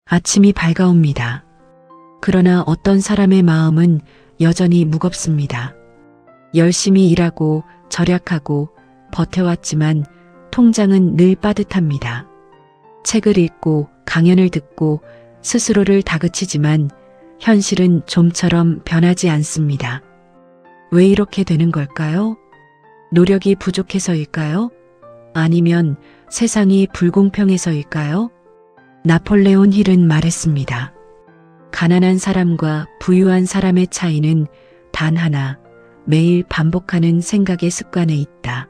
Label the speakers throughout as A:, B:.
A: 아침이 밝아옵니다. 그러나 어떤 사람의 마음은 여전히 무겁습니다. 열심히 일하고 절약하고 버텨왔지만 통장은 늘 빠듯합니다. 책을 읽고 강연을 듣고 스스로를 다그치지만 현실은 좀처럼 변하지 않습니다. 왜 이렇게 되는 걸까요? 노력이 부족해서일까요? 아니면 세상이 불공평해서일까요? 나폴레온 힐은 말했습니다. 가난한 사람과 부유한 사람의 차이는 단 하나, 매일 반복하는 생각의 습관에 있다.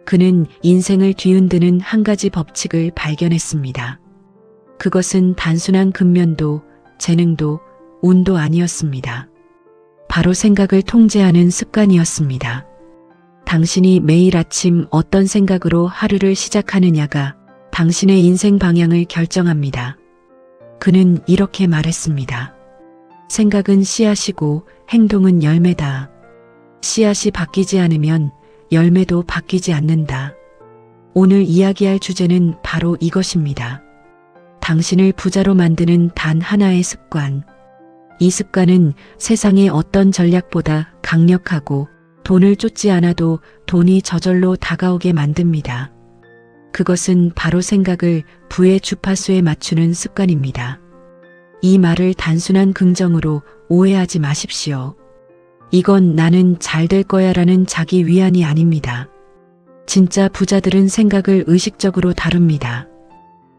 A: 그는 인생을 뒤흔드는 한 가지 법칙을 발견했습니다. 그것은 단순한 근면도, 재능도, 운도 아니었습니다. 바로 생각을 통제하는 습관이었습니다. 당신이 매일 아침 어떤 생각으로 하루를 시작하느냐가 당신의 인생 방향을 결정합니다. 그는 이렇게 말했습니다. 생각은 씨앗이고 행동은 열매다. 씨앗이 바뀌지 않으면 열매도 바뀌지 않는다. 오늘 이야기할 주제는 바로 이것입니다. 당신을 부자로 만드는 단 하나의 습관. 이 습관은 세상의 어떤 전략보다 강력하고 돈을 쫓지 않아도 돈이 저절로 다가오게 만듭니다. 그것은 바로 생각을 부의 주파수에 맞추는 습관입니다. 이 말을 단순한 긍정으로 오해하지 마십시오. 이건 나는 잘 될 거야 라는 자기 위안이 아닙니다. 진짜 부자들은 생각을 의식적으로 다룹니다.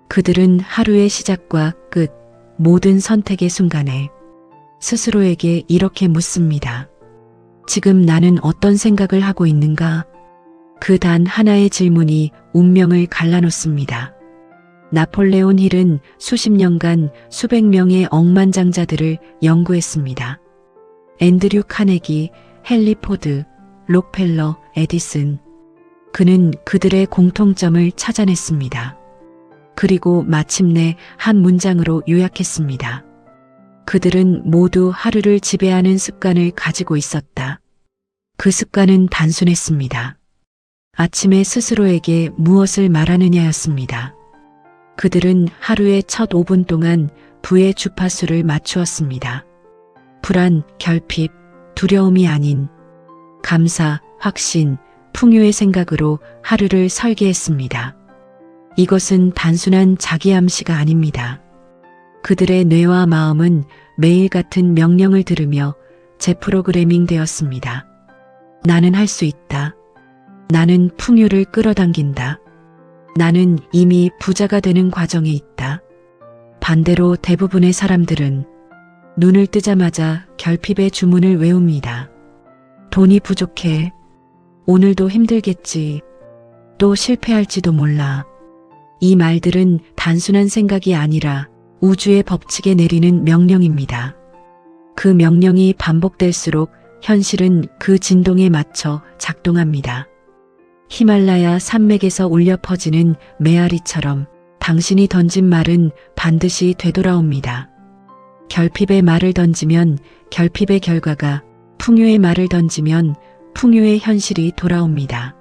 A: 그들은 하루의 시작과 끝, 모든 선택의 순간에 스스로에게 이렇게 묻습니다. 지금 나는 어떤 생각을 하고 있는가? 그 단 하나의 질문이 운명을 갈라놓습니다. 나폴레온 힐은 수십 년간 수백 명의 억만장자들을 연구했습니다. 앤드류 카네기, 헨리 포드, 록펠러, 에디슨. 그는 그들의 공통점을 찾아냈습니다. 그리고 마침내 한 문장으로 요약했습니다. 그들은 모두 하루를 지배하는 습관을 가지고 있었다. 그 습관은 단순했습니다. 아침에 스스로에게 무엇을 말하느냐였습니다. 그들은 하루의 첫 5분 동안 부의 주파수를 맞추었습니다. 불안, 결핍, 두려움이 아닌 감사, 확신, 풍요의 생각으로 하루를 설계했습니다. 이것은 단순한 자기암시가 아닙니다. 그들의 뇌와 마음은 매일 같은 명령을 들으며 재프로그래밍 되었습니다. 나는 할 수 있다. 나는 풍요를 끌어당긴다. 나는 이미 부자가 되는 과정에 있다. 반대로 대부분의 사람들은 눈을 뜨자마자 결핍의 주문을 외웁니다. 돈이 부족해. 오늘도 힘들겠지. 또 실패할지도 몰라. 이 말들은 단순한 생각이 아니라 우주의 법칙에 내리는 명령입니다. 그 명령이 반복될수록 현실은 그 진동에 맞춰 작동합니다. 히말라야 산맥에서 울려 퍼지는 메아리처럼 당신이 던진 말은 반드시 되돌아옵니다. 결핍의 말을 던지면 결핍의 결과가, 풍요의 말을 던지면 풍요의 현실이 돌아옵니다.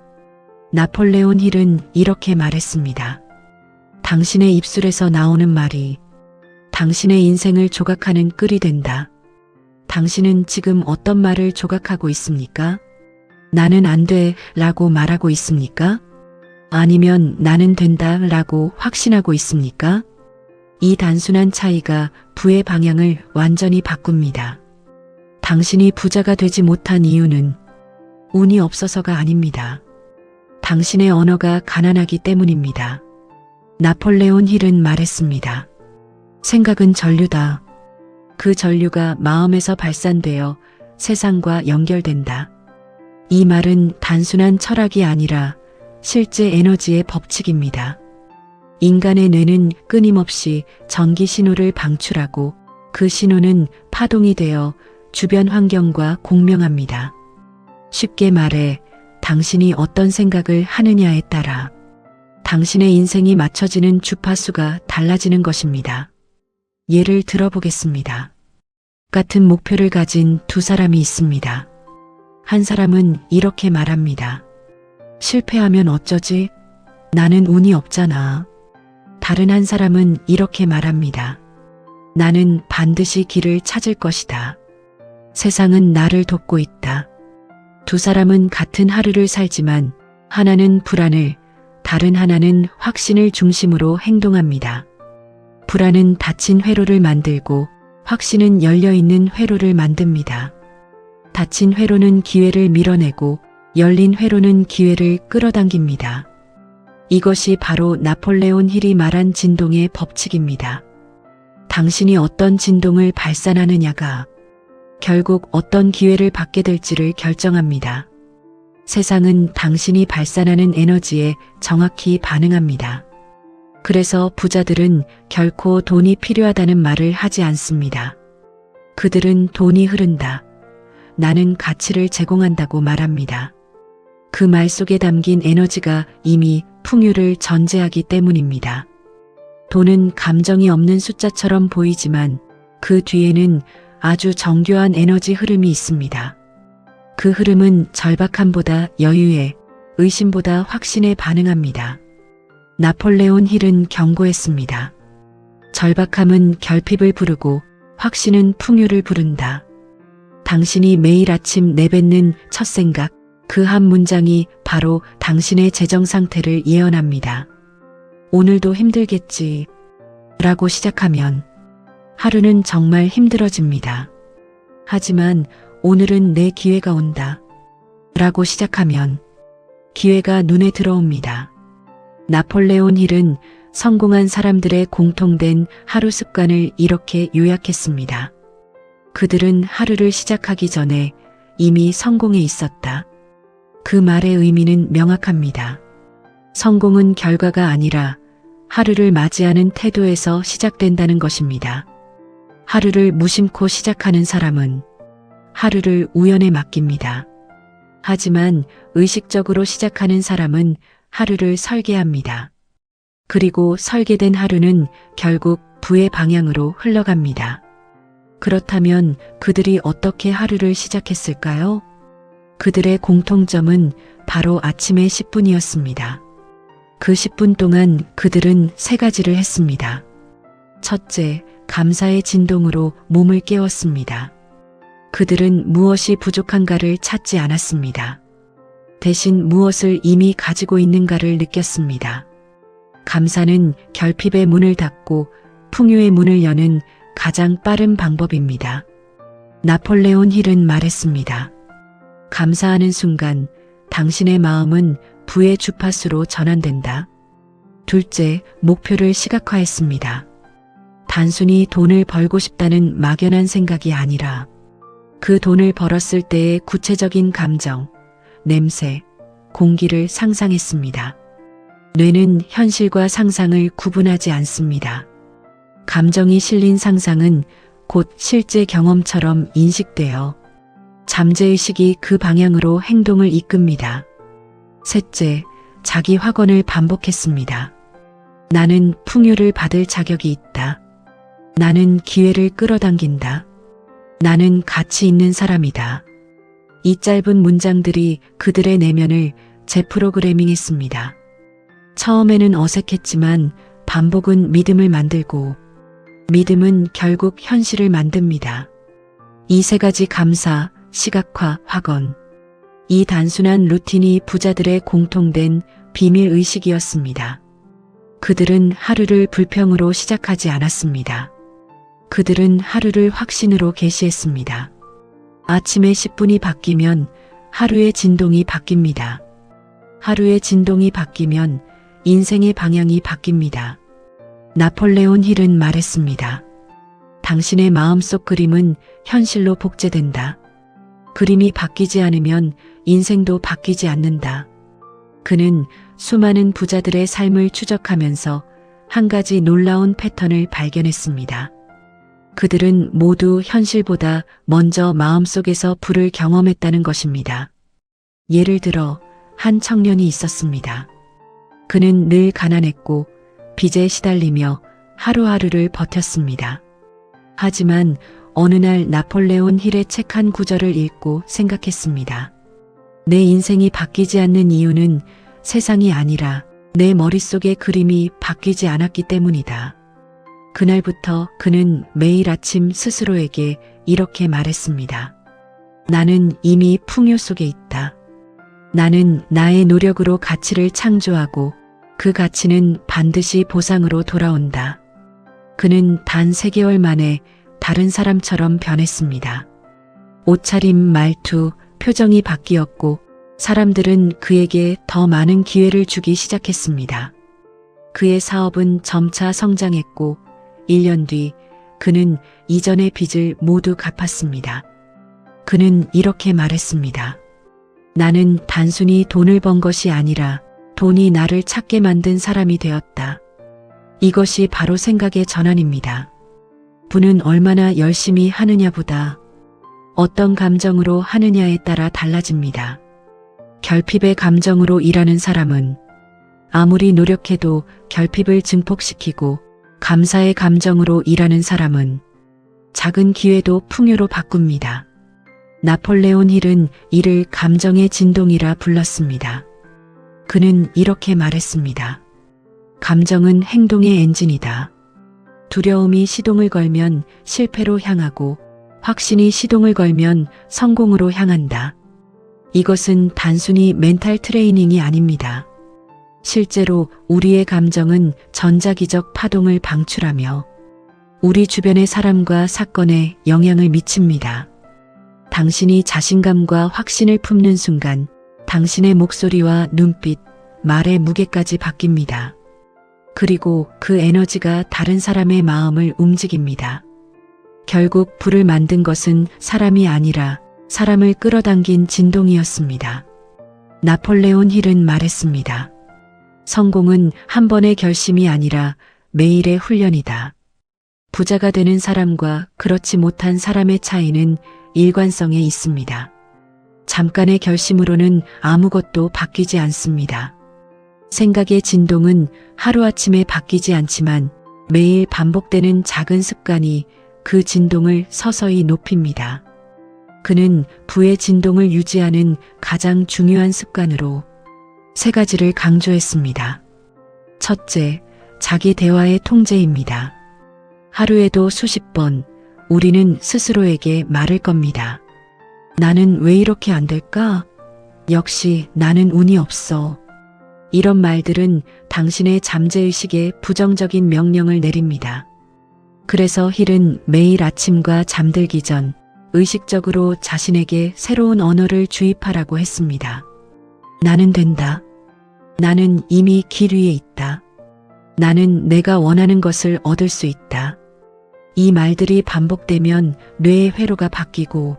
A: 나폴레온 힐은 이렇게 말했습니다. 당신의 입술에서 나오는 말이 당신의 인생을 조각하는 끌이 된다. 당신은 지금 어떤 말을 조각하고 있습니까? 나는 안 돼 라고 말하고 있습니까? 아니면 나는 된다 라고 확신하고 있습니까? 이 단순한 차이가 부의 방향을 완전히 바꿉니다. 당신이 부자가 되지 못한 이유는 운이 없어서가 아닙니다. 당신의 언어가 가난하기 때문입니다. 나폴레온 힐은 말했습니다. 생각은 전류다. 그 전류가 마음에서 발산되어 세상과 연결된다. 이 말은 단순한 철학이 아니라 실제 에너지의 법칙입니다. 인간의 뇌는 끊임없이 전기 신호를 방출하고 그 신호는 파동이 되어 주변 환경과 공명합니다. 쉽게 말해 당신이 어떤 생각을 하느냐에 따라 당신의 인생이 맞춰지는 주파수가 달라지는 것입니다. 예를 들어보겠습니다. 같은 목표를 가진 두 사람이 있습니다. 한 사람은 이렇게 말합니다. 실패하면 어쩌지? 나는 운이 없잖아. 다른 한 사람은 이렇게 말합니다. 나는 반드시 길을 찾을 것이다. 세상은 나를 돕고 있다. 두 사람은 같은 하루를 살지만 하나는 불안을, 다른 하나는 확신을 중심으로 행동합니다. 불안은 닫힌 회로를 만들고 확신은 열려있는 회로를 만듭니다. 닫힌 회로는 기회를 밀어내고 열린 회로는 기회를 끌어당깁니다. 이것이 바로 나폴레온 힐이 말한 진동의 법칙입니다. 당신이 어떤 진동을 발산하느냐가 결국 어떤 기회를 받게 될지를 결정합니다. 세상은 당신이 발산하는 에너지에 정확히 반응합니다. 그래서 부자들은 결코 돈이 필요하다는 말을 하지 않습니다. 그들은 돈이 흐른다. 나는 가치를 제공한다고 말합니다. 그 말 속에 담긴 에너지가 이미 풍요를 전제하기 때문입니다. 돈은 감정이 없는 숫자처럼 보이지만 그 뒤에는 아주 정교한 에너지 흐름이 있습니다. 그 흐름은 절박함보다 여유에, 의심보다 확신에 반응합니다. 나폴레온 힐은 경고했습니다. 절박함은 결핍을 부르고 확신은 풍요를 부른다. 당신이 매일 아침 내뱉는 첫 생각, 그 한 문장이 바로 당신의 재정 상태를 예언합니다. 오늘도 힘들겠지 라고 시작하면 하루는 정말 힘들어집니다. 하지만 오늘은 내 기회가 온다 라고 시작하면 기회가 눈에 들어옵니다. 나폴레온 힐은 성공한 사람들의 공통된 하루 습관을 이렇게 요약했습니다. 그들은 하루를 시작하기 전에 이미 성공에 있었다. 그 말의 의미는 명확합니다. 성공은 결과가 아니라 하루를 맞이하는 태도에서 시작된다는 것입니다. 하루를 무심코 시작하는 사람은 하루를 우연에 맡깁니다. 하지만 의식적으로 시작하는 사람은 하루를 설계합니다. 그리고 설계된 하루는 결국 부의 방향으로 흘러갑니다. 그렇다면 그들이 어떻게 하루를 시작했을까요? 그들의 공통점은 바로 아침의 10분이었습니다. 그 10분 동안 그들은 세 가지를 했습니다. 첫째, 감사의 진동으로 몸을 깨웠습니다. 그들은 무엇이 부족한가를 찾지 않았습니다. 대신 무엇을 이미 가지고 있는가를 느꼈습니다. 감사는 결핍의 문을 닫고 풍요의 문을 여는 가장 빠른 방법입니다. 나폴레온 힐은 말했습니다. 감사하는 순간 당신의 마음은 부의 주파수로 전환된다. 둘째, 목표를 시각화했습니다. 단순히 돈을 벌고 싶다는 막연한 생각이 아니라 그 돈을 벌었을 때의 구체적인 감정, 냄새, 공기를 상상했습니다. 뇌는 현실과 상상을 구분하지 않습니다. 감정이 실린 상상은 곧 실제 경험처럼 인식되어 잠재의식이 그 방향으로 행동을 이끕니다. 셋째, 자기 확언을 반복했습니다. 나는 풍요를 받을 자격이 있다. 나는 기회를 끌어당긴다. 나는 가치 있는 사람이다. 이 짧은 문장들이 그들의 내면을 재프로그래밍했습니다. 처음에는 어색했지만 반복은 믿음을 만들고 믿음은 결국 현실을 만듭니다. 이 세 가지 감사, 시각화, 확언. 이 단순한 루틴이 부자들의 공통된 비밀 의식이었습니다. 그들은 하루를 불평으로 시작하지 않았습니다. 그들은 하루를 확신으로 개시했습니다. 아침에 10분이 바뀌면 하루의 진동이 바뀝니다. 하루의 진동이 바뀌면 인생의 방향이 바뀝니다. 나폴레온 힐은 말했습니다. 당신의 마음속 그림은 현실로 복제된다. 그림이 바뀌지 않으면 인생도 바뀌지 않는다. 그는 수많은 부자들의 삶을 추적하면서 한 가지 놀라운 패턴을 발견했습니다. 그들은 모두 현실보다 먼저 마음속에서 불을 경험했다는 것입니다. 예를 들어 한 청년이 있었습니다. 그는 늘 가난했고 빚에 시달리며 하루하루를 버텼습니다. 하지만 어느 날 나폴레온 힐의 책 한 구절을 읽고 생각했습니다. 내 인생이 바뀌지 않는 이유는 세상이 아니라 내 머릿속의 그림이 바뀌지 않았기 때문이다. 그날부터 그는 매일 아침 스스로에게 이렇게 말했습니다. 나는 이미 풍요 속에 있다. 나는 나의 노력으로 가치를 창조하고 그 가치는 반드시 보상으로 돌아온다. 그는 단 3개월 만에 다른 사람처럼 변했습니다. 옷차림, 말투, 표정이 바뀌었고 사람들은 그에게 더 많은 기회를 주기 시작했습니다. 그의 사업은 점차 성장했고 1년 뒤 그는 이전의 빚을 모두 갚았습니다. 그는 이렇게 말했습니다. 나는 단순히 돈을 번 것이 아니라 돈이 나를 찾게 만든 사람이 되었다. 이것이 바로 생각의 전환입니다. 부는 얼마나 열심히 하느냐보다 어떤 감정으로 하느냐에 따라 달라집니다. 결핍의 감정으로 일하는 사람은 아무리 노력해도 결핍을 증폭시키고 감사의 감정으로 일하는 사람은 작은 기회도 풍요로 바꿉니다. 나폴레온 힐은 이를 감정의 진동이라 불렀습니다. 그는 이렇게 말했습니다. 감정은 행동의 엔진이다. 두려움이 시동을 걸면 실패로 향하고 확신이 시동을 걸면 성공으로 향한다. 이것은 단순히 멘탈 트레이닝이 아닙니다. 실제로 우리의 감정은 전자기적 파동을 방출하며 우리 주변의 사람과 사건에 영향을 미칩니다. 당신이 자신감과 확신을 품는 순간 당신의 목소리와 눈빛, 말의 무게까지 바뀝니다. 그리고 그 에너지가 다른 사람의 마음을 움직입니다. 결국 불을 만든 것은 사람이 아니라 사람을 끌어당긴 진동이었습니다. 나폴레온 힐은 말했습니다. 성공은 한 번의 결심이 아니라 매일의 훈련이다. 부자가 되는 사람과 그렇지 못한 사람의 차이는 일관성에 있습니다. 잠깐의 결심으로는 아무것도 바뀌지 않습니다. 생각의 진동은 하루아침에 바뀌지 않지만 매일 반복되는 작은 습관이 그 진동을 서서히 높입니다. 그는 부의 진동을 유지하는 가장 중요한 습관으로 3가지를 강조했습니다. 첫째, 자기 대화의 통제입니다. 하루에도 수십 번 우리는 스스로에게 말할 겁니다. 나는 왜 이렇게 안 될까? 역시 나는 운이 없어. 이런 말들은 당신의 잠재의식에 부정적인 명령을 내립니다. 그래서 힐은 매일 아침과 잠들기 전 의식적으로 자신에게 새로운 언어를 주입하라고 했습니다. 나는 된다. 나는 이미 길 위에 있다. 나는 내가 원하는 것을 얻을 수 있다. 이 말들이 반복되면 뇌의 회로가 바뀌고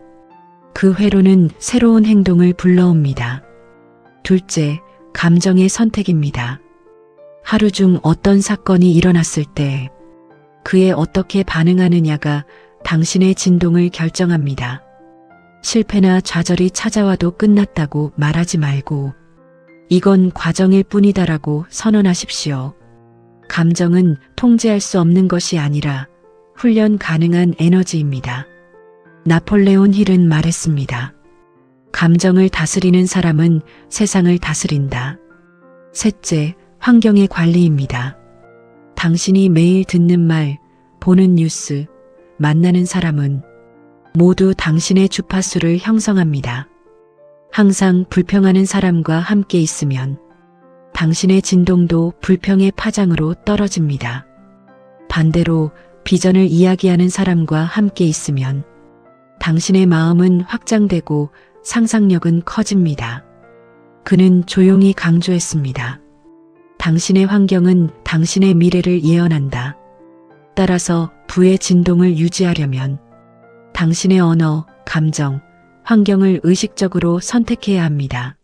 A: 그 회로는 새로운 행동을 불러옵니다. 둘째, 감정의 선택입니다. 하루 중 어떤 사건이 일어났을 때 그에 어떻게 반응하느냐가 당신의 진동을 결정합니다. 실패나 좌절이 찾아와도 끝났다고 말하지 말고 이건 과정일 뿐이다라고 선언하십시오. 감정은 통제할 수 없는 것이 아니라 훈련 가능한 에너지입니다. 나폴레온 힐은 말했습니다. 감정을 다스리는 사람은 세상을 다스린다. 셋째, 환경의 관리입니다. 당신이 매일 듣는 말, 보는 뉴스, 만나는 사람은 모두 당신의 주파수를 형성합니다. 항상 불평하는 사람과 함께 있으면 당신의 진동도 불평의 파장으로 떨어집니다. 반대로 비전을 이야기하는 사람과 함께 있으면 당신의 마음은 확장되고 상상력은 커집니다. 그는 조용히 강조했습니다. 당신의 환경은 당신의 미래를 예언한다. 따라서 부의 진동을 유지하려면 당신의 언어, 감정, 환경을 의식적으로 선택해야 합니다.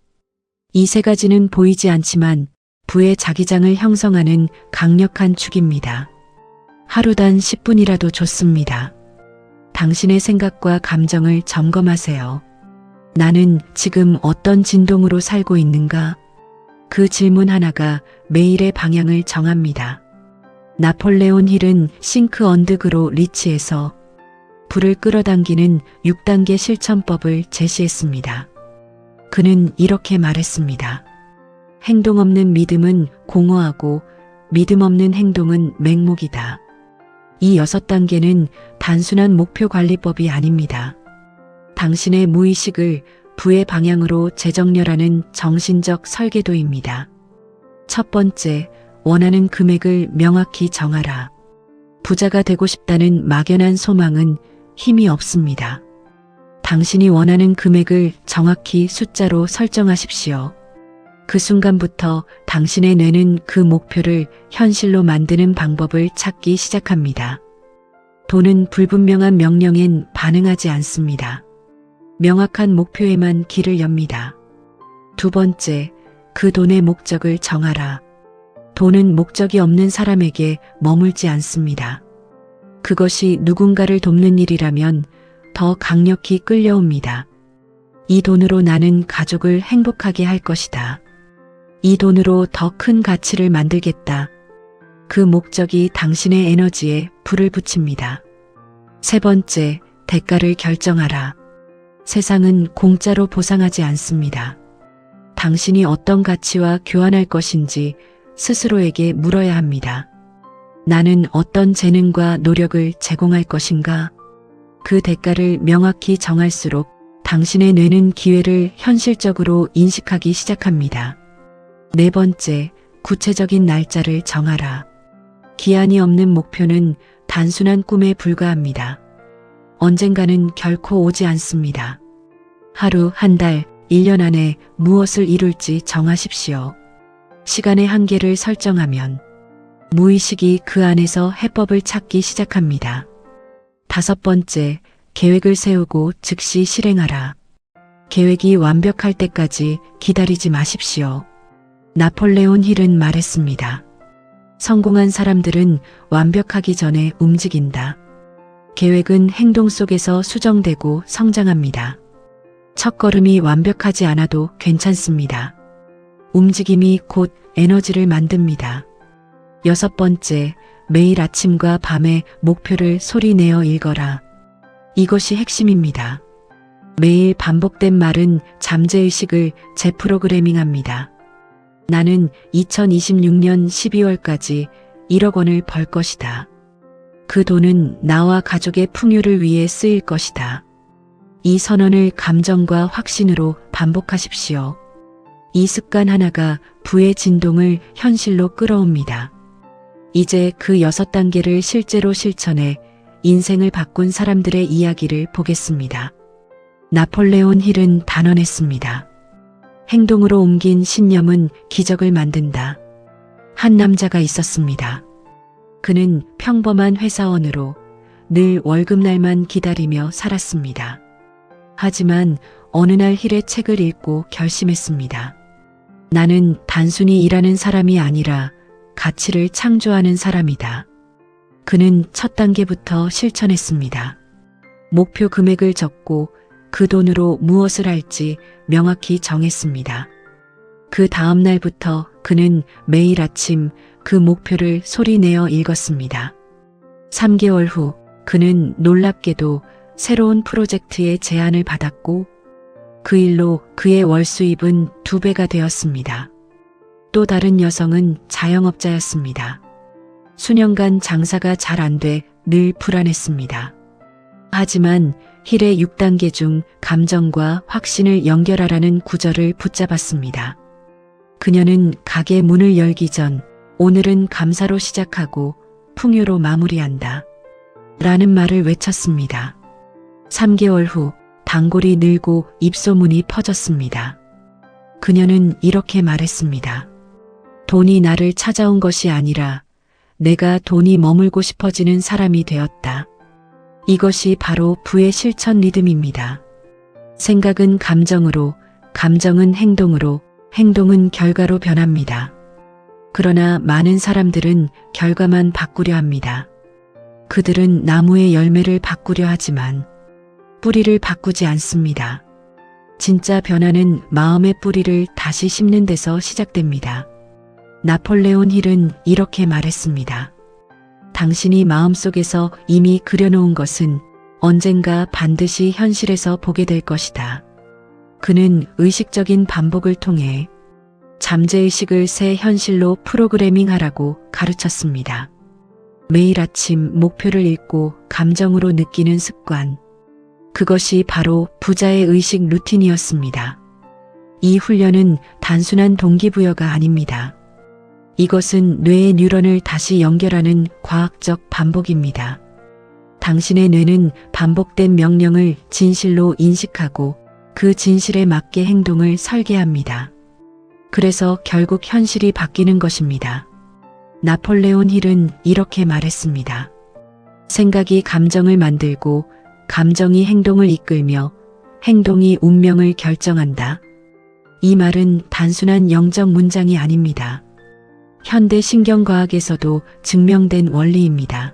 A: 이 3가지는 보이지 않지만 부의 자기장을 형성하는 강력한 축입니다. 하루 단 10분이라도 좋습니다. 당신의 생각과 감정을 점검하세요. 나는 지금 어떤 진동으로 살고 있는가? 그 질문 하나가 매일의 방향을 정합니다. 나폴레온 힐은 싱크 언드 그로 리치에서 불을 끌어당기는 6단계 실천법을 제시했습니다. 그는 이렇게 말했습니다. 행동 없는 믿음은 공허하고 믿음 없는 행동은 맹목이다. 이 6단계는 단순한 목표 관리법이 아닙니다. 당신의 무의식을 부의 방향으로 재정렬하는 정신적 설계도입니다. 첫 번째, 원하는 금액을 명확히 정하라. 부자가 되고 싶다는 막연한 소망은 힘이 없습니다. 당신이 원하는 금액을 정확히 숫자로 설정하십시오. 그 순간부터 당신의 뇌는 그 목표를 현실로 만드는 방법을 찾기 시작합니다. 돈은 불분명한 명령엔 반응하지 않습니다. 명확한 목표에만 길을 엽니다. 두 번째, 그 돈의 목적을 정하라. 돈은 목적이 없는 사람에게 머물지 않습니다. 그것이 누군가를 돕는 일이라면 더 강력히 끌려옵니다. 이 돈으로 나는 가족을 행복하게 할 것이다. 이 돈으로 더 큰 가치를 만들겠다. 그 목적이 당신의 에너지에 불을 붙입니다. 세 번째, 대가를 결정하라. 세상은 공짜로 보상하지 않습니다. 당신이 어떤 가치와 교환할 것인지 스스로에게 물어야 합니다. 나는 어떤 재능과 노력을 제공할 것인가? 그 대가를 명확히 정할수록 당신의 뇌는 기회를 현실적으로 인식하기 시작합니다. 네 번째, 구체적인 날짜를 정하라. 기한이 없는 목표는 단순한 꿈에 불과합니다. 언젠가는 결코 오지 않습니다. 하루, 한 달, 1년 안에 무엇을 이룰지 정하십시오. 시간의 한계를 설정하면 무의식이 그 안에서 해법을 찾기 시작합니다. 다섯 번째, 계획을 세우고 즉시 실행하라. 계획이 완벽할 때까지 기다리지 마십시오. 나폴레온 힐은 말했습니다. 성공한 사람들은 완벽하기 전에 움직인다. 계획은 행동 속에서 수정되고 성장합니다. 첫걸음이 완벽하지 않아도 괜찮습니다. 움직임이 곧 에너지를 만듭니다. 여섯 번째, 매일 아침과 밤에 목표를 소리내어 읽어라. 이것이 핵심입니다. 매일 반복된 말은 잠재의식을 재프로그래밍합니다. 나는 2026년 12월까지 1억 원을 벌 것이다. 그 돈은 나와 가족의 풍요를 위해 쓰일 것이다. 이 선언을 감정과 확신으로 반복하십시오. 이 습관 하나가 부의 진동을 현실로 끌어옵니다. 이제 그 6단계를 실제로 실천해 인생을 바꾼 사람들의 이야기를 보겠습니다. 나폴레온 힐은 단언했습니다. 행동으로 옮긴 신념은 기적을 만든다. 한 남자가 있었습니다. 그는 평범한 회사원으로 늘 월급날만 기다리며 살았습니다. 하지만 어느 날 힐의 책을 읽고 결심했습니다. 나는 단순히 일하는 사람이 아니라 가치를 창조하는 사람이다. 그는 첫 단계부터 실천했습니다. 목표 금액을 적고 그 돈으로 무엇을 할지 명확히 정했습니다. 그 다음 날부터 그는 매일 아침 그 목표를 소리내어 읽었습니다. 3개월 후 그는 놀랍게도 새로운 프로젝트의 제안을 받았고 그 일로 그의 월 수입은 2배가 되었습니다. 또 다른 여성은 자영업자였습니다. 수년간 장사가 잘 안 돼 늘 불안했습니다. 하지만 힐의 6단계 중 감정과 확신을 연결하라는 구절을 붙잡았습니다. 그녀는 가게 문을 열기 전 오늘은 감사로 시작하고 풍요로 마무리한다. 라는 말을 외쳤습니다. 3개월 후 단골이 늘고 입소문이 퍼졌습니다. 그녀는 이렇게 말했습니다. 돈이 나를 찾아온 것이 아니라 내가 돈이 머물고 싶어지는 사람이 되었다. 이것이 바로 부의 실천 리듬입니다. 생각은 감정으로, 감정은 행동으로, 행동은 결과로 변합니다. 그러나 많은 사람들은 결과만 바꾸려 합니다. 그들은 나무의 열매를 바꾸려 하지만 뿌리를 바꾸지 않습니다. 진짜 변화는 마음의 뿌리를 다시 심는 데서 시작됩니다. 나폴레온 힐은 이렇게 말했습니다. 당신이 마음속에서 이미 그려놓은 것은 언젠가 반드시 현실에서 보게 될 것이다. 그는 의식적인 반복을 통해 잠재의식을 새 현실로 프로그래밍하라고 가르쳤습니다. 매일 아침 목표를 읽고 감정으로 느끼는 습관. 그것이 바로 부자의 의식 루틴이었습니다. 이 훈련은 단순한 동기부여가 아닙니다. 이것은 뇌의 뉴런을 다시 연결하는 과학적 반복입니다. 당신의 뇌는 반복된 명령을 진실로 인식하고 그 진실에 맞게 행동을 설계합니다. 그래서 결국 현실이 바뀌는 것입니다. 나폴레온 힐은 이렇게 말했습니다. 생각이 감정을 만들고 감정이 행동을 이끌며 행동이 운명을 결정한다. 이 말은 단순한 영적 문장이 아닙니다. 현대 신경과학에서도 증명된 원리입니다.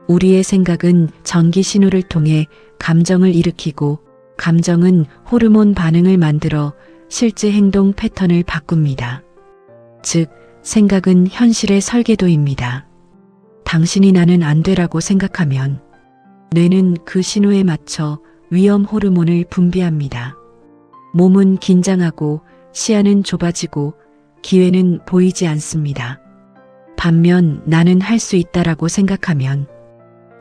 A: 우리의 생각은 전기 신호를 통해 감정을 일으키고 감정은 호르몬 반응을 만들어 실제 행동 패턴을 바꿉니다. 즉, 생각은 현실의 설계도입니다. 당신이 나는 안 되라고 생각하면 뇌는 그 신호에 맞춰 위험 호르몬을 분비합니다. 몸은 긴장하고 시야는 좁아지고 기회는 보이지 않습니다. 반면 나는 할 수 있다라고 생각하면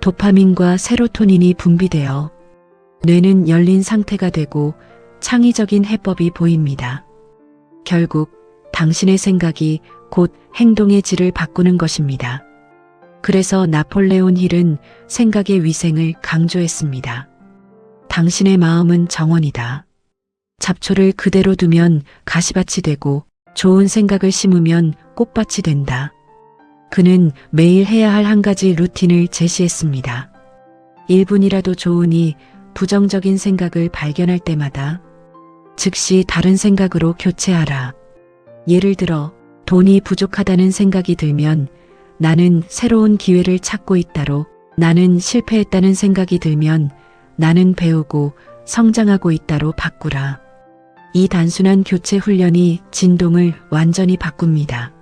A: 도파민과 세로토닌이 분비되어 뇌는 열린 상태가 되고 창의적인 해법이 보입니다. 결국 당신의 생각이 곧 행동의 질을 바꾸는 것입니다. 그래서 나폴레온 힐은 생각의 위생을 강조했습니다. 당신의 마음은 정원이다. 잡초를 그대로 두면 가시밭이 되고 좋은 생각을 심으면 꽃밭이 된다. 그는 매일 해야 할 한 가지 루틴을 제시했습니다. 1분이라도 좋으니 부정적인 생각을 발견할 때마다 즉시 다른 생각으로 교체하라. 예를 들어 돈이 부족하다는 생각이 들면 나는 새로운 기회를 찾고 있다로, 나는 실패했다는 생각이 들면 나는 배우고 성장하고 있다로 바꾸라. 이 단순한 교체 훈련이 진동을 완전히 바꿉니다.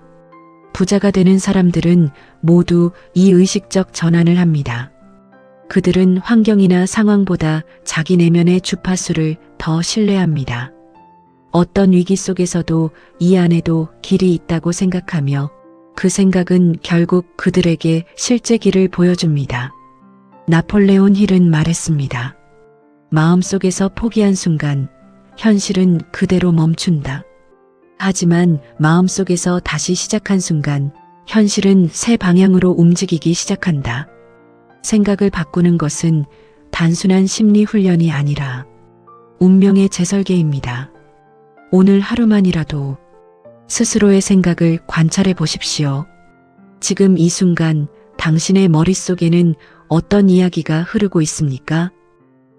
A: 부자가 되는 사람들은 모두 이 의식적 전환을 합니다. 그들은 환경이나 상황보다 자기 내면의 주파수를 더 신뢰합니다. 어떤 위기 속에서도 이 안에도 길이 있다고 생각하며 그 생각은 결국 그들에게 실제 길을 보여줍니다. 나폴레온 힐은 말했습니다. 마음속에서 포기한 순간 현실은 그대로 멈춘다. 하지만 마음속에서 다시 시작한 순간 현실은 새 방향으로 움직이기 시작한다. 생각을 바꾸는 것은 단순한 심리 훈련이 아니라 운명의 재설계입니다. 오늘 하루만이라도 스스로의 생각을 관찰해 보십시오. 지금 이 순간 당신의 머릿속에는 어떤 이야기가 흐르고 있습니까?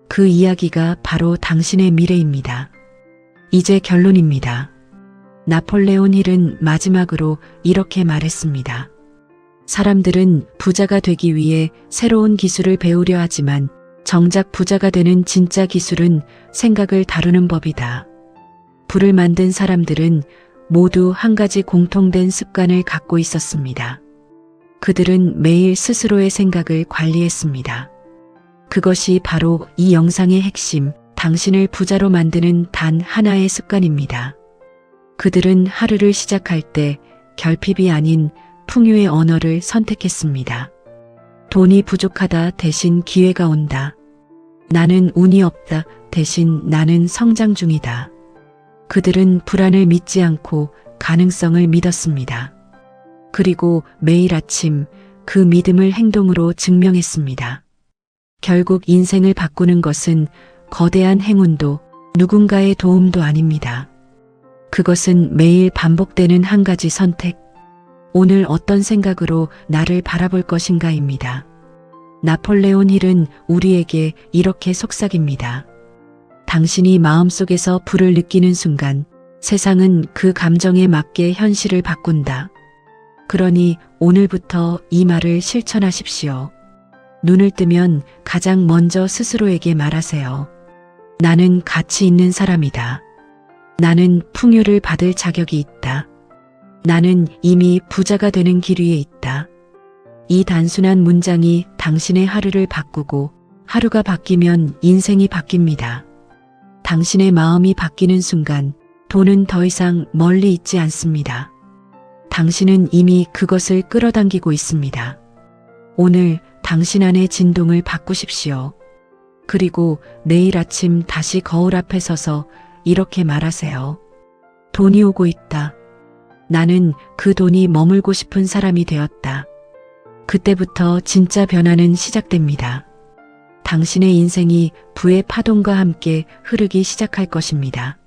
A: 그 이야기가 바로 당신의 미래입니다. 이제 결론입니다. 나폴레온 힐은 마지막으로 이렇게 말했습니다. 사람들은 부자가 되기 위해 새로운 기술을 배우려 하지만 정작 부자가 되는 진짜 기술은 생각을 다루는 법이다. 부를 만든 사람들은 모두 한 가지 공통된 습관을 갖고 있었습니다. 그들은 매일 스스로의 생각을 관리했습니다. 그것이 바로 이 영상의 핵심, 당신을 부자로 만드는 단 하나의 습관입니다. 그들은 하루를 시작할 때 결핍이 아닌 풍요의 언어를 선택했습니다. 돈이 부족하다 대신 기회가 온다. 나는 운이 없다 대신 나는 성장 중이다. 그들은 불안을 믿지 않고 가능성을 믿었습니다. 그리고 매일 아침 그 믿음을 행동으로 증명했습니다. 결국 인생을 바꾸는 것은 거대한 행운도 누군가의 도움도 아닙니다. 그것은 매일 반복되는 한 가지 선택. 오늘 어떤 생각으로 나를 바라볼 것인가입니다. 나폴레온 힐은 우리에게 이렇게 속삭입니다. 당신이 마음속에서 불을 느끼는 순간 세상은 그 감정에 맞게 현실을 바꾼다. 그러니 오늘부터 이 말을 실천하십시오. 눈을 뜨면 가장 먼저 스스로에게 말하세요. 나는 가치 있는 사람이다. 나는 풍요를 받을 자격이 있다. 나는 이미 부자가 되는 길 위에 있다. 이 단순한 문장이 당신의 하루를 바꾸고 하루가 바뀌면 인생이 바뀝니다. 당신의 마음이 바뀌는 순간 돈은 더 이상 멀리 있지 않습니다. 당신은 이미 그것을 끌어당기고 있습니다. 오늘 당신 안의 진동을 바꾸십시오. 그리고 내일 아침 다시 거울 앞에 서서 이렇게 말하세요. 돈이 오고 있다. 나는 그 돈이 머물고 싶은 사람이 되었다. 그때부터 진짜 변화는 시작됩니다. 당신의 인생이 부의 파동과 함께 흐르기 시작할 것입니다.